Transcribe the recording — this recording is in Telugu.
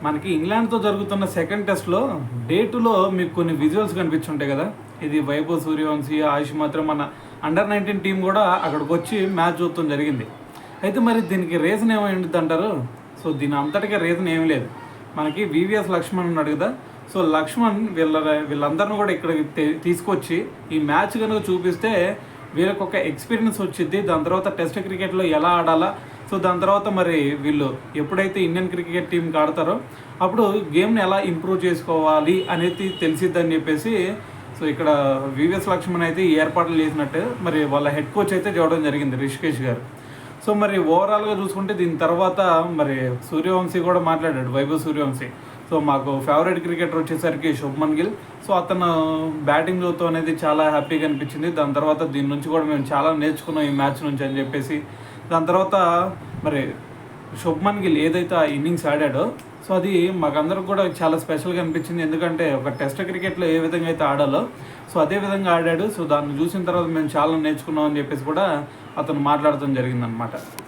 మనకి ఇంగ్లాండ్తో జరుగుతున్న సెకండ్ టెస్ట్లో డే 2లో మీకు కొన్ని విజువల్స్ కనిపించుంటాయి కదా. ఇది వైభవ్ సూర్యవంశీ, ఆయుష్ మాత్రం మన అండర్-19 టీం కూడా అక్కడికి వచ్చి మ్యాచ్ చూడటం జరిగింది. అయితే మరి దీనికి రీజన్ ఏమైంది అంటారు? సో దీని అంతటికీ రీజన్ ఏమీ లేదు. మనకి వివిఎస్ లక్ష్మణ్ ఉన్నాడు కదా. సో లక్ష్మణ్ వీళ్ళందరిని కూడా ఇక్కడికి తీసుకొచ్చి ఈ మ్యాచ్ కనుక చూపిస్తే వీళ్ళకి ఒక ఎక్స్పీరియన్స్ వచ్చింది. దాని తర్వాత టెస్ట్ క్రికెట్లో ఎలా ఆడాలా, సో దాని తర్వాత మరి వీళ్ళు ఎప్పుడైతే ఇండియన్ క్రికెట్ టీంకి ఆడతారో అప్పుడు గేమ్ని ఎలా ఇంప్రూవ్ చేసుకోవాలి అనేది తెలిసిద్దని చెప్పేసి సో ఇక్కడ వివిఎస్ లక్ష్మణ్ అయితే ఈ ఏర్పాట్లు చేసినట్టు మరి వాళ్ళ హెడ్ కోచ్ అయితే చూడడం జరిగింది, రిషికేష్ గారు. సో మరి ఓవరాల్గా చూసుకుంటే దీని తర్వాత మరి సూర్యవంశీ కూడా మాట్లాడాడు, వైభవ్ సూర్యవంశీ. సో మాకు ఫేవరెట్ క్రికెటర్ వచ్చేసరికి శుభ్మన్ గిల్. సో అతను బ్యాటింగ్ చూస్తూ అనేది చాలా హ్యాపీగా అనిపించింది. దాని తర్వాత దీని నుంచి కూడా మేము చాలా నేర్చుకున్నాం ఈ మ్యాచ్ నుంచి అని చెప్పేసి. దాని తర్వాత మరి శుభ్మన్ గిల్ ఏదైతే ఆ ఇన్నింగ్స్ ఆడాడో సో అది మాకందరికి కూడా చాలా స్పెషల్గా అనిపించింది. ఎందుకంటే ఒక టెస్ట్ క్రికెట్లో ఏ విధంగా అయితే ఆడాలో సో అదే విధంగా ఆడాడు. సో దాన్ని చూసిన తర్వాత మేము చాలా నేర్చుకున్నాం అని చెప్పేసి కూడా అతను మాట్లాడటం జరిగిందనమాట.